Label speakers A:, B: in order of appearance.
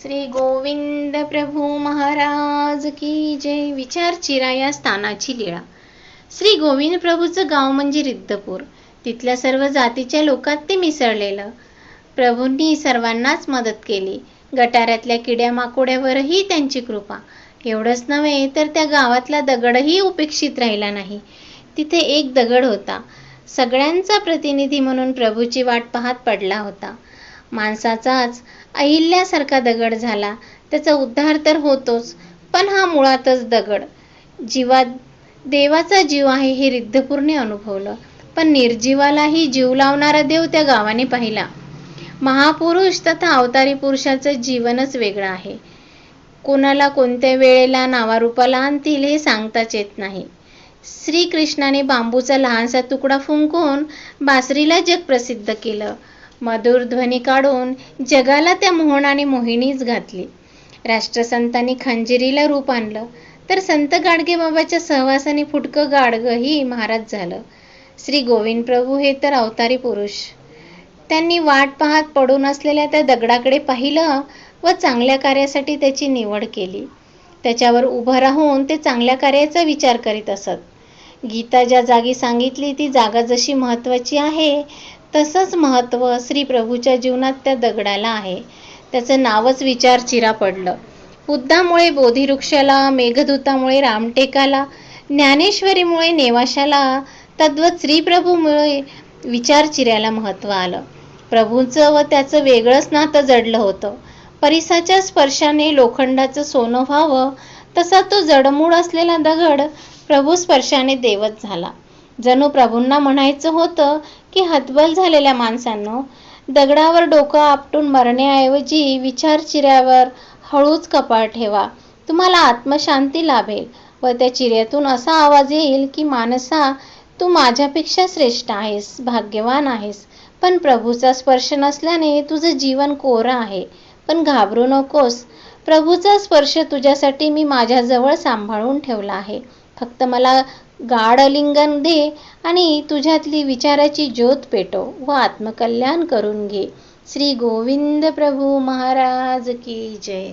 A: श्री गोविंद प्रभू महाराज की जय. विचार चिरा या स्थानाची लीळा. श्री गोविंद प्रभूचं गाव म्हणजे रिद्धपूर. तिथल्या सर्व जातीच्या लोकात ते मिसळलेलं. प्रभूंनी सर्वांनाच मदत केली. गटारातल्या किड्या माकोड्यावरही त्यांची कृपा. एवढंच नव्हे तर त्या गावातला दगडही उपेक्षित राहिला नाही. तिथे एक दगड होता. सगळ्यांचा प्रतिनिधी म्हणून प्रभूची वाट पाहत पडला होता. माणसाचाच अहिल्यासारखा दगड झाला. त्याचा उद्धार तर होतोच, पण हा मुळातच दगड. जीवात देवाचा जीव आहे हे रिद्धपूरने अनुभवलं. पण निर्जीवालाही जीव लावणारा देव त्या गावाने पाहिला. महापुरुष तथा अवतारी पुरुषाचं जीवनच वेगळं आहे. कोणाला कोणत्या वेळेला नावारूपाला आणतील हे सांगताच येत नाही. श्रीकृष्णाने बांबूचा लहानसा तुकडा फुंकून बासरीला जग प्रसिद्ध केलं. मधुर ध्वनी काढून जगाला त्या मोहनाने मोहिनीच घातली. राष्ट्रसंतांनी खंजिरीला रूप आणलं, तर संत गाडगेबाबाच्या सहवासाने फुटकं गाडगंही महाराज झालं. श्री गोविंद प्रभू हे तर अवतारी पुरुष. त्यांनी वाट पाहत पडून असलेल्या त्या दगडाकडे पाहिलं व चांगल्या कार्यासाठी त्याची निवड केली. त्याच्यावर उभं राहून ते चांगल्या कार्याचा विचार करीत असत. गीता ज्या जागी सांगितली ती जागा जशी महत्त्वाची आहे, तसंच महत्त्व श्री प्रभूच्या जीवनात त्या दगडाला आहे. त्याचं नावच विचार चिरा पडलं. बुद्धामुळे बोधिवृक्षाला, मेघदूतामुळे रामटेकाला, ज्ञानेश्वरीमुळे नेवाशाला, तद्वत श्रीप्रभूमुळे विचार चिऱ्याला महत्त्व आलं. प्रभूंचं व त्याचं वेगळंच नातं जडलं होतं. परिसाच्या स्पर्शाने लोखंडाचं सोनं व्हावं, तसा तो जडमूड असलेला दगड प्रभू स्पर्शाने देवच झाला. जणू प्रभूंना म्हणायचं होतं की हतबल झालेल्या माणसांनो, दगडावर डोकं आपटून मरण्याऐवजी विचार चिऱ्यावर हळूच कपाळ ठेवा. तुम्हाला आत्मशांती लाभेल व त्या चिऱ्यातून असा आवाज येईल की मानसा, तू माझ्यापेक्षा श्रेष्ठ आहेस, भाग्यवान आहेस. पण प्रभूचा स्पर्श नसल्याने तुझं जीवन कोरं आहे. पण घाबरू नकोस, प्रभूचा स्पर्श तुझ्यासाठी मी माझ्याजवळ सांभाळून ठेवला आहे. फक्त मला गाढ आलिंगन दे आणि तुझ्यातली विचाराची ज्योत पेटव व आत्मकल्याण करून घे. श्री गोविंद प्रभू महाराज की जय.